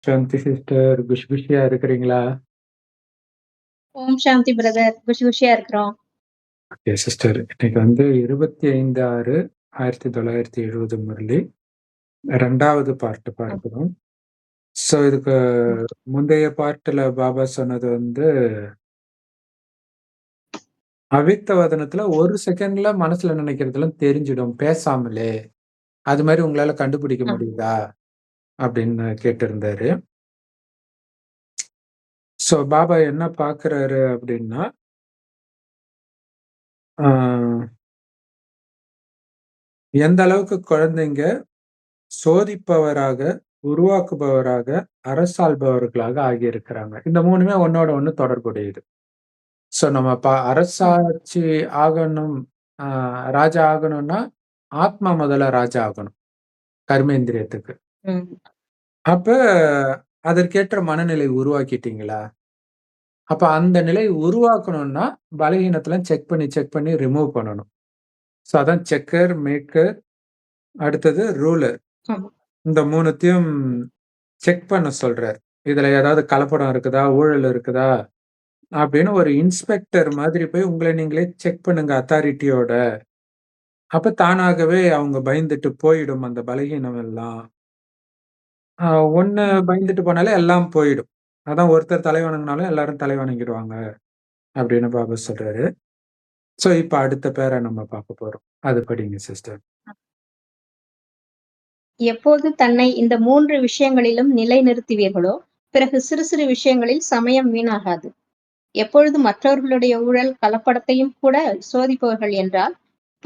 சாந்தி sister குஷியா இருக்கிறீங்களா? ஓம் சாந்தி brother. குஷியா இருக்கிறோம். Okay sister. இன்னைக்கு வந்து 25/6/1970 முரளி 2வது பார்ட் பார்க்கிறோம். ஸோ இதுக்கு முந்தைய பார்ட்ல பாபா சொன்னது வந்து அவ்யக்த வதனத்துல 1 செகண்ட்ல மனசுல நினைக்கிறதெல்லாம் தெரிஞ்சிடும் பேசாமலே. அது மாதிரி உங்களால கண்டுபிடிக்க முடியுதா? அப்படின்னு கேட்டிருந்தாரு. ஸோ பாபா என்ன பார்க்கிறாரு அப்படின்னா, ஆஹ், எந்த அளவுக்கு குழந்தைங்க சோதிப்பவராக, உருவாக்குபவராக, அரசாள்பவர்களாக ஆகியிருக்கிறாங்க. இந்த 3மே ஒண்ணோட ஒண்ணு தொடர்புடையது. ஸோ நம்ம அரசாட்சி ஆகணும், ராஜா ஆகணும்னா, ஆத்மா முதல்ல ராஜா ஆகணும், கர்மேந்திரியத்துக்கு. அப்ப அதற்கேற்ற மனநிலை உருவாக்கிட்டீங்களா? அப்ப அந்த நிலை உருவாக்கணும்னா, பலகீனத்தலாம் செக் பண்ணி ரிமூவ் பண்ணணும். ஸோ அதான் செக்கர், மேக்கர், அடுத்தது ரூலர். இந்த 3த்தையும் செக் பண்ண சொல்றார். இதுல ஏதாவது கலப்படம் இருக்குதா? ஊழல் இருக்குதா? அப்படின்னு ஒரு இன்ஸ்பெக்டர் மாதிரி போய் உங்கள நீங்களே செக் பண்ணுங்க அத்தாரிட்டியோட. அப்ப தானாகவே அவங்க பயந்துட்டு போயிடும் அந்த பலகீனம் எல்லாம். ஒண்ணு பயந்துட்டு போனாலே எல்லாம் போயிடும். அதான் ஒருத்தர் தலை வணங்குனாலும் எல்லாரும் தலை வணங்கிடுவாங்க அப்படின்னு பாபா சொல்றாரு. ஸோ இப்ப அடுத்த பேர நம்ம பார்க்க போறோம். அது படிங்க சிஸ்டர். எப்போது தன்னை இந்த 3 விஷயங்களிலும் நிலைநிறுத்துவீர்களோ, பிறகு சிறு சிறு விஷயங்களில் சமயம் வீணாகாது. எப்பொழுது மற்றவர்களுடைய ஊழல் கலப்படத்தையும் கூட சோதிப்பவர்கள் என்றால்,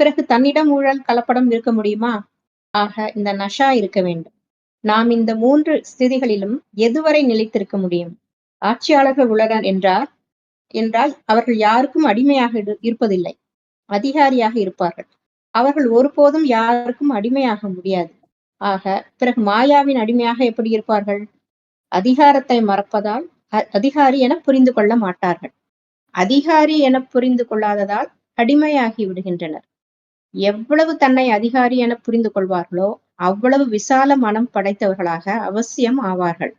பிறகு தன்னிடம் ஊழல் கலப்படம் இருக்க முடியுமா? ஆக இந்த நஷா இருக்க வேண்டும். நாம் இந்த 3 ஸ்திதிகளிலும் எதுவரை நிலைத்திருக்க முடியும்? ஆட்சியாளர்கள் உள்ளனர் என்றால் அவர்கள் யாருக்கும் அடிமையாக இருப்பதில்லை. அதிகாரியாக இருப்பார்கள். அவர்கள் ஒருபோதும் யாருக்கும் அடிமையாக முடியாது. ஆக பிறகு மாயாவின் அடிமையாக எப்படி இருப்பார்கள்? அதிகாரத்தை மறப்பதால் அதிகாரி என புரிந்து கொள்ள மாட்டார்கள். அதிகாரி என புரிந்து கொள்ளாததால் அடிமையாகி விடுகின்றனர். எவ்வளவு தன்னை அதிகாரி என புரிந்து கொள்வார்களோ அவ்வளவு விசால மனம் படைத்தவர்களாக அவசியம் ஆவார்கள்.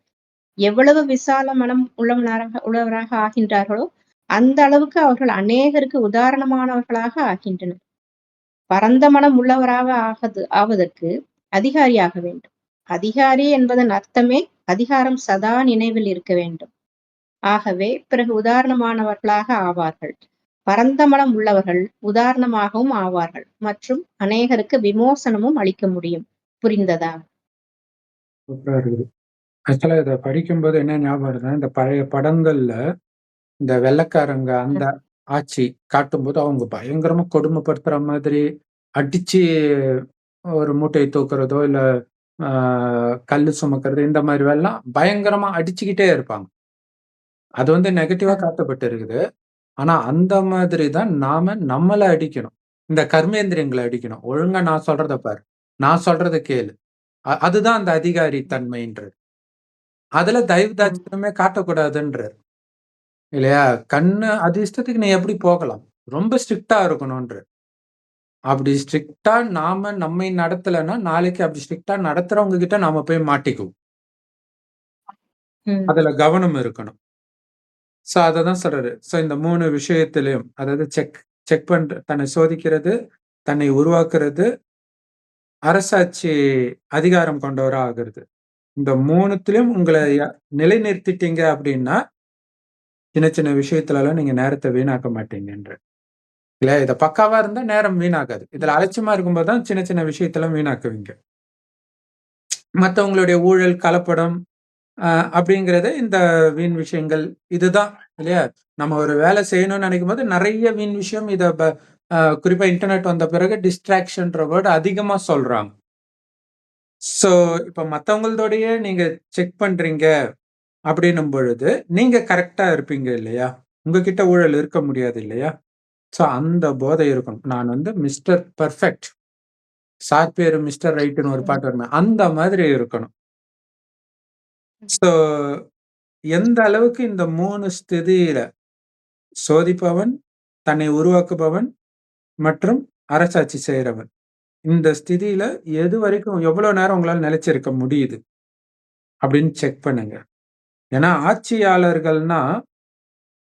எவ்வளவு விசால மனம் உள்ளவராக ஆகின்றார்களோ அந்த அளவுக்கு அவர்கள் அநேகருக்கு உதாரணமானவர்களாக ஆகின்றனர். பரந்த மனம் உள்ளவராக ஆவதற்கு அதிகாரியாக வேண்டும். அதிகாரி என்பதன் அர்த்தமே அதிகாரம் சதா நினைவில் இருக்க வேண்டும். ஆகவே பிறகு உதாரணமானவர்களாக ஆவார்கள். பரந்த மனம் உள்ளவர்கள் உதாரணமாகவும் ஆவார்கள் மற்றும் அநேகருக்கு விமோசனமும் அளிக்க முடியும். புரிந்ததா? சூப்பரா இருக்குது. ஆக்சுவலா இத படிக்கும்போது என்ன ஞாபகம் வருதுன்னா, இந்த பழைய படங்கள்ல இந்த வெள்ளைக்காரங்க அந்த ஆட்சி காட்டும்போது அவங்க பயங்கரமா கொடுமைப்படுத்துற மாதிரி அடிச்சு ஒரு மூட்டையை தூக்குறதோ, இல்ல கல்லு சுமக்கிறது இந்த மாதிரி வேலைலாம் பயங்கரமா அடிச்சுக்கிட்டே இருப்பாங்க. அது வந்து நெகட்டிவா காட்டப்பட்டு இருக்குது. ஆனா அந்த மாதிரி தான் நாம நம்மள அடிக்கணும். இந்த கர்மேந்திரியங்கள அடிக்கணும். ஒழுங்கா நான் சொல்றத பாரு. நான் சொல்றத கேளு. அதுதான் அந்த அதிகாரி தன்மைன்றது. அதுல தயவு தாட்சியமே காட்டக்கூடாதுன்றார். இல்லையா? கண்ணு அது இஷ்டத்துக்கு நீ எப்படி போகலாம்? ரொம்ப ஸ்ட்ரிக்ட்டா இருக்கணும்ன்றார். அப்படி ஸ்ட்ரிக்ட்டா நாம நம்மை நடத்தலன்னா, நாளைக்கு அப்படி ஸ்ட்ரிக்ட்டா நடத்துறவங்க கிட்ட நாம போய் மாட்டிக்குவோம். அதுல கவனம் இருக்கணும். ஸோ அததான் சொல்றாரு. ஸோ இந்த 3 விஷயத்திலயும் அதாவது செக் தன்னை சோதிக்கிறது, தன்னை உருவாக்குறது, அரசாட்சி அதிகாரம் கொண்டவரா ஆகுறது. இந்த 3த்திலும் உங்கள நிலைநிறுத்திட்டீங்க அப்படின்னா, சின்ன சின்ன விஷயத்துலலாம் நீங்க நேரத்த வீணாக்க மாட்டீங்கன்றார். இல்ல இத பக்காவா இருந்தா நேரம் வீணாகாது. இதுல அலட்சியமா இருக்கும்போது தான் சின்ன சின்ன விஷயத்தெல்லாம் வீணாக்குவீங்க. மத்தவங்களுடைய ஊழல், கலப்படம் அப்படிங்கிறது இந்த வீண் விஷயங்கள் இதுதான் இல்லையா? நம்ம ஒரு வேலை செய்யணும்னு நினைக்கும்போது நெறைய வீண் விஷயம் இத குறிப்பா இன்டர்நெட் வந்த பிறகு டிஸ்ட்ராக்ஷன்ற வேர்ட் அதிகமா சொல்றாங்க. ஸோ இப்ப மத்தவங்களோடயே நீங்க செக் பண்றீங்க அப்படின்னும் பொழுது, நீங்க கரெக்ட்டா இருப்பீங்க இல்லையா? உங்ககிட்ட ஊழல் இருக்க முடியாது இல்லையா? ஸோ அந்த போதை இருக்கணும். நான் வந்து மிஸ்டர் பெர்ஃபெக்ட். சார் பேரு மிஸ்டர் ரைட்ன்னு ஒரு பாட்டு வருமே, அந்த மாதிரி இருக்கணும். ஸோ எந்த அளவுக்கு இந்த 3 ஸ்திதியில சோதிப்பவன், தன்னை உருவாக்குபவன் மற்றும் அரசாட்சி செய்றவன். இந்த ஸ்திதியில எது வரைக்கும் எவ்வளவு நேரம் உங்களால நிலைச்சிருக்க முடியுது? அப்படின்னு செக் பண்ணுங்க. ஏன்னா ஆட்சியாளர்கள்னா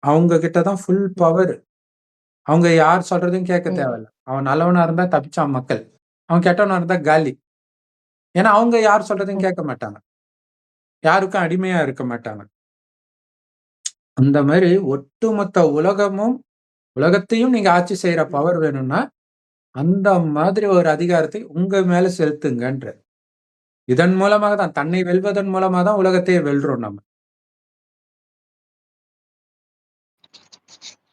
அவங்க கிட்ட தான் ஃபுல் பவர். அவங்க யார் சொல்றதையும் கேட்க ம். தேவையில்ல. அவன் நல்லவனா இருந்தா தப்பிச்சான் மக்கள். அவன் கெட்டவனா இருந்தா காலி. ஏன்னா அவங்க யார் சொல்றதையும் ம். கேட்க மாட்டாங்க. யாருக்கும் அடிமையா இருக்க மாட்டாங்க. அந்த மாரி ஒட்டுமொத்த உலகத்தையும் நீங்க ஆட்சி செய்ற பவர் வேணும்னா, அந்த மாதிரி ஒரு அதிகாரத்தை உங்க மேல செலுத்துங்கன்றார். இதன் மூலமாக தான் தன்னை வெல்வதன் மூலமா தான் உலகத்தையே வெல்றோம் நம்ம.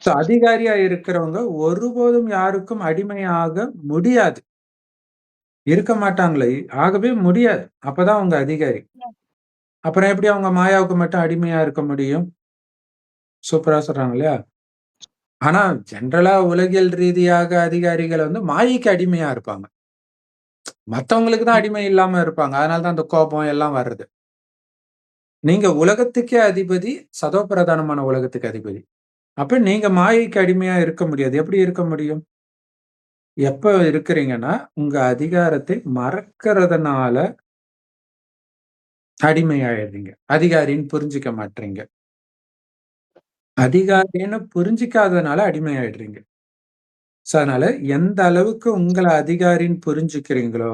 ஸோ அதிகாரியா இருக்கிறவங்க ஒருபோதும் யாருக்கும் அடிமையாக முடியாது. இருக்க மாட்டாங்களே! ஆகவே முடியாது. அப்பதான் அவங்க அதிகாரி. அப்புறம் எப்படி அவங்க மாயாவுக்கு மட்டும் அடிமையா இருக்க முடியும்? சூப்பரா சொல்றாங்க இல்லையா? ஆனா ஜெனரலா உலகியல் ரீதியாக அதிகாரிகள் வந்து மாயைக்கு அடிமையா இருப்பாங்க. மத்தவங்களுக்கு தான் ம். அடிமை இல்லாம இருப்பாங்க. அதனால தான் அந்த கோபம் எல்லாம் வர்றது. நீங்க உலகத்துக்கே அதிபதி, சதோபிரதானமான உலகத்துக்கு அதிபதி. அப்ப நீங்க மாயைக்கு அடிமையா இருக்க முடியாது. எப்படி இருக்க முடியும்? எப்ப இருக்கிறீங்கன்னா, உங்க அதிகாரத்தை மறக்கிறதுனால அடிமையாயிடுறீங்க. அதிகாரின்னு புரிஞ்சுக்க மாட்றீங்க. ம். அதிகாரின்னு புரிஞ்சுக்காததுனால அடிமையாயிடுறீங்க. ஸோ, அதனால எந்த அளவுக்கு உங்கள அதிகாரின்னு புரிஞ்சுக்கிறீங்களோ,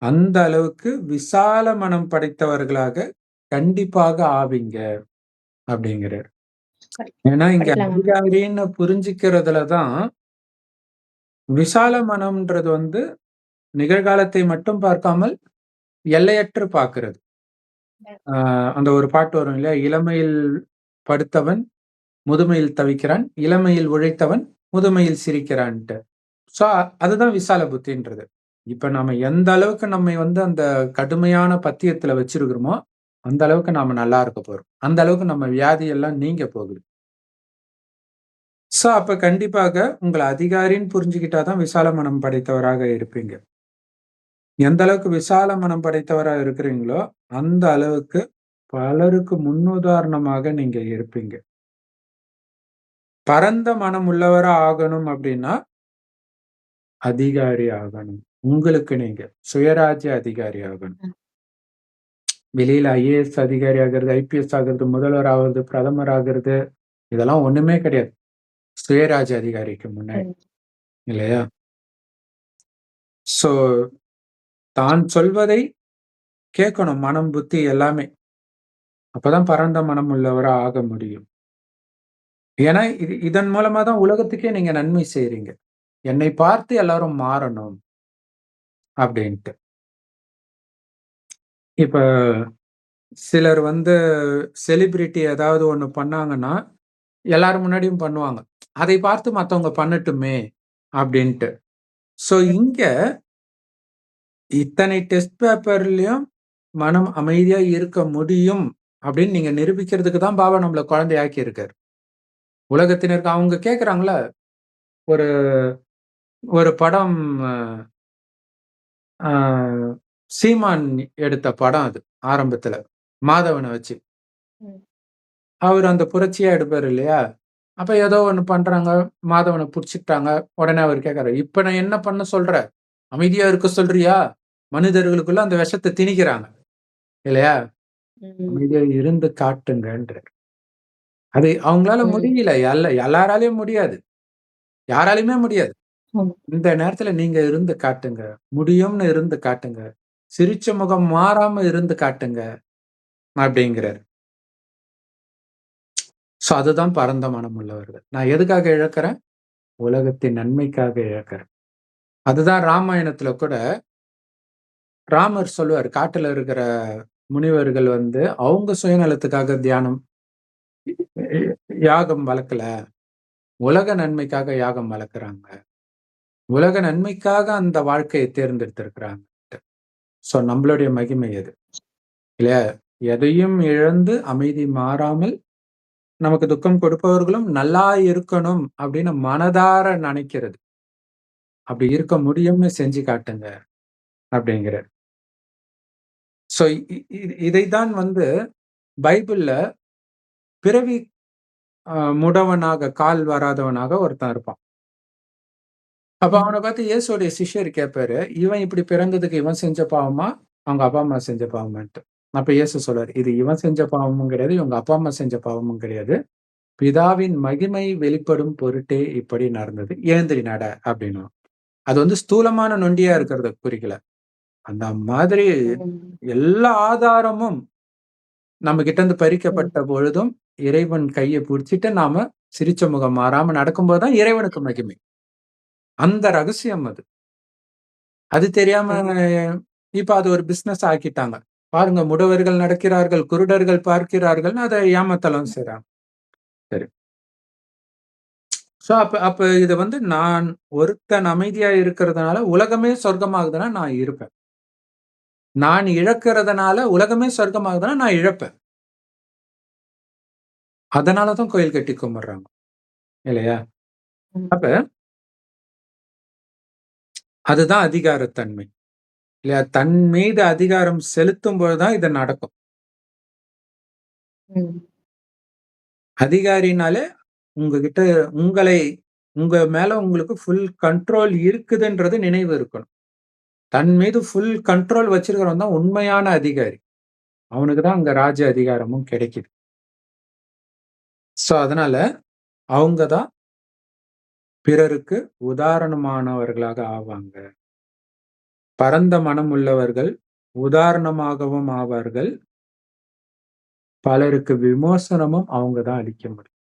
அந்த அளவுக்கு விசால மனம் படைத்தவர்களாக கண்டிப்பாக ஆவீங்க அப்படிங்கிறாரு. ஏன்னா, இங்க படிக்கலாமாங்க? அதிகாரின்னு புரிஞ்சுக்கிறதுல தான் விசால மனம்ன்றது வந்து நிகழ்காலத்தை மட்டும் பார்க்காமல் எல்லையற்று பார்க்கிறது. ஆ அந்த ஒரு பாட்டு வரும் இல்லையா? இளமையில் படுத்தவன் முதுமையில் தவிக்கிறான். இளமையில் உழைத்தவன் முதுமையில் சிரிக்கிறான்ட்டு. ஸோ அதுதான் விசால புத்தின்றது. இப்ப நாம எந்த அளவுக்கு நம்மை வந்து அந்த கடுமையான பத்தியத்துல வச்சிருக்கிறோமோ, அந்த அளவுக்கு நாம நல்லா இருக்க போறோம். அந்த அளவுக்கு நம்ம வியாதி எல்லாம் நீங்க போகுது. ஸோ அப்ப கண்டிப்பாக உங்கள அதிகாரின்னு புரிஞ்சுக்கிட்டா தான் விசால மனம் படைத்தவராக இருப்பீங்க. எந்த அளவுக்கு விசால மனம் படைத்தவரா இருக்கிறீங்களோ, அந்த அளவுக்கு பலருக்கு முன்னுதாரணமாக நீங்க இருப்பீங்க. பரந்த மனம் உள்ளவரா ஆகணும் அப்படின்னா, அதிகாரி ஆகணும். உங்களுக்கு நீங்க சுயராஜ்ய அதிகாரி ஆகணும். ம். வெளியில ஐஏஎஸ் அதிகாரி ஆகுறது, ஐபிஎஸ் ஆகுறது, முதல்வர் ஆகுறது, பிரதமர் ஆகுறது, இதெல்லாம் ஒண்ணுமே கிடையாது. சுயராஜ்ய அதிகாரிக்கு முன்னாடி. ம். இல்லையா? ஸோ தான் சொல்வதை கேட்கணும். மனம், புத்தி எல்லாமே. அப்பதான் பரந்த மனம் உள்ளவரா ஆக முடியும். ஏன்னா, இதன் மூலமா தான் உலகத்துக்கே நீங்க நன்மை செய்றீங்க. என்னை பார்த்து எல்லாரும் மாறணும் அப்படின்ட்டு. இப்ப சிலர் வந்து செலிபிரிட்டி ஏதாவது ஒண்ணு பண்ணாங்கன்னா, எல்லார் முன்னாடியும் பண்ணுவாங்க. அதை பார்த்து மத்தவங்க பண்ணட்டுமே அப்படின்ட்டு. ஸோ இங்க இத்தனை டெஸ்ட் பேப்பர்லயும் மனம் அமைதியா இருக்க முடியும் அப்படின்னு நீங்க நிரூபிக்கிறதுக்கு தான் பாபா நம்மள குழந்தையாக்கி இருக்காரு. உலகத்தினருக்கு அவங்க கேட்கறாங்கல்ல, ஒரு ஒரு படம் அ சீமான் எடுத்த படம் அது ஆரம்பத்துல. மாதவன வச்சு. ம். அவரு அந்த புரட்சியா எடுப்பாரு இல்லையா? அப்ப ஏதோ ஒண்ணு பண்றாங்க. மாதவன புடிச்சுக்கிட்டாங்க. உடனே அவரு கேட்கிறாரு, "இப்ப நான் என்ன பண்ண சொல்ற? அமைதியா இருக்க சொல்றியா?" மனிதர்களுக்குள்ள அந்த விஷத்த திணிக்கிறாங்க. இல்லையா? ம். அமைதியா இருந்து காட்டுங்கன்றாரு. அது அவங்களால ம். முடியல. எல்லாராலயும் முடியாது. யாராலயுமே முடியாது. ஆமா. இந்த நேரத்துல நீங்க இருந்து காட்டுங்க. முடியும்னு இருந்து காட்டுங்க. சிரிச்ச முகம் மாறாம இருந்து காட்டுங்க அப்படிங்கிறாரு. ஸோ அதுதான் பரந்த மனம் உள்ளவர்கள். நான் எதுக்காக இழக்கிறேன்? உலகத்தின் நன்மைக்காக இழக்கிறேன். அதுதான் ராமாயணத்துல கூட ராமர் சொல்லுவாரு. காட்டுல இருக்கிற முனிவர்கள் வந்து அவங்க சுயநலத்துக்காக தியானம் யாகம் வளர்க்கல. உலக நன்மைக்காக யாகம் வளர்க்குறாங்க. உலக நன்மைக்காக அந்த வாழ்க்கையை தேர்ந்தெடுத்திருக்கிறாங்க. ஸோ நம்மளுடைய மகிமை அது. இல்லையா? எதையும் இழந்து அமைதி மாறாமல் நமக்கு துக்கம் கொடுப்பவர்களும் நல்லா இருக்கணும் அப்படின்னு மனதார நினைக்கிறது. அப்படி இருக்க முடியும்னு செஞ்சு காட்டுங்க அப்படிங்கிறார். ஸோ இதைத்தான் வந்து பைபிள்ல பிறவி முடவனாக, கால் வராதவனாக ஒருத்தன் இருப்பான். அப்ப ம். அவன பார்த்து இயேசுவோடைய சிஷ்யர் கேட்பாரு, இவன் இப்படி பிறந்ததுக்கு இவன் செஞ்ச பாவமா? அவங்க அப்பா, அம்மா செஞ்ச பாவமான்ட்டு. அப்ப இயேசு சொல்றாரு, இது இவன் செஞ்ச பாவமும் கிடையாது, இவங்க அப்பா அம்மா செஞ்ச பாவமும் கிடையாது. பிதாவின் மகிமை வெளிப்படும் பொருட்டே இப்படி நடந்தது. எழுந்திரி நட அப்படின்னும். அது வந்து ஸ்தூலமான நொண்டியா இருக்கிறத குறிக்கல. அந்த மாதிரி எல்லா ஆதாரமும் நம்ம கிட்ட இருந்து பறிக்கப்பட்ட பொழுதும் இறைவன் கையை பிடிச்சிட்டு நாம சிரிச்ச முகம் மாறாம நடக்கும்போதுதான் இறைவனுக்கு மகிமை. அந்த ரகசியம் அது. அது தெரியாம இப்ப அது ஒரு பிசினஸ் ஆக்கிட்டாங்க. பாருங்க, முடவர்கள் நடக்கிறார்கள், குருடர்கள் பார்க்கிறார்கள், அதை ஏமாத்தலாம் செய்றாங்க. சரி. சோ அப்ப அப்ப இது வந்து நான் ஒருத்தன் அமைதியா இருக்கிறதுனால உலகமே சொர்க்கமாகுதுன்னா நான் இருப்பேன். நான் இழக்கிறதுனால உலகமே சொர்க்கமாகுதுன்னா நான் இழப்பேன். அதனாலதான் கோயில் கட்டி கும்பிடுறாங்க இல்லையா? அப்ப அதுதான் அதிகாரத்தன்மை இல்லையா? தன் மீது அதிகாரம் செலுத்தும் பொழுதுதான் இது நடக்கும். அதிகாரினாலே உங்ககிட்ட உங்க மேல உங்களுக்கு ஃபுல் கண்ட்ரோல் இருக்குதுன்றது நினைவு இருக்கணும். தன் மீது ஃபுல் கண்ட்ரோல் வச்சிருக்கிறவன் தான் உண்மையான அதிகாரி. அவனுக்கு தான் அங்க ராஜ அதிகாரமும் கிடைக்குது. சோ அதனால அவங்க தான் பிறருக்கு உதாரணமானவர்களாக ஆவாங்க. பரந்த மனம் உள்ளவர்கள் உதாரணமாகவும் ஆவார்கள். பலருக்கு விமோசனமும் அவங்க தான் அளிக்க முடியும்.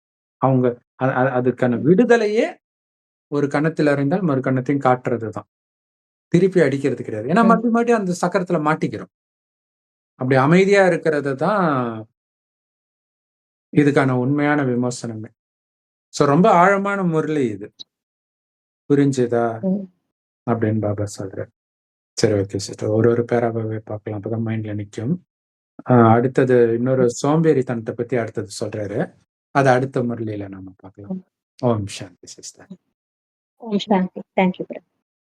அவங்க அதுக்கான விடுதலையே ஒரு கன்னத்தில் அறிந்தால் மறு கன்னத்தையும் காட்டுறதுதான். திருப்பி அடிக்கிறது கிடையாது. ஏன்னா மறுபடியும் அந்த சக்கரத்துல மாட்டிக்கிறோம். அப்படி அமைதியா இருக்கிறது தான் இதுக்கான உண்மையான விமோசனமே. சோ ரொம்ப ஆழமான முரளி இது. புரிஞ்சுதா? அப்படின்னு பாபா சொல்றாரு. சரி, ஓகே சிஸ்டர். ஒரு பேராவே பார்க்கலாம். அப்பதான் மைண்ட்ல நிக்கும். அடுத்தது இன்னொரு சோம்பேறித்தனத்தை பத்தி அடுத்தது சொல்றாரு. அது அடுத்த முரளியில நம்ம பார்க்கலாம். ஓம் சாந்தி சிஸ்டர். ஓம் சாந்தி. தேங்க்யூ.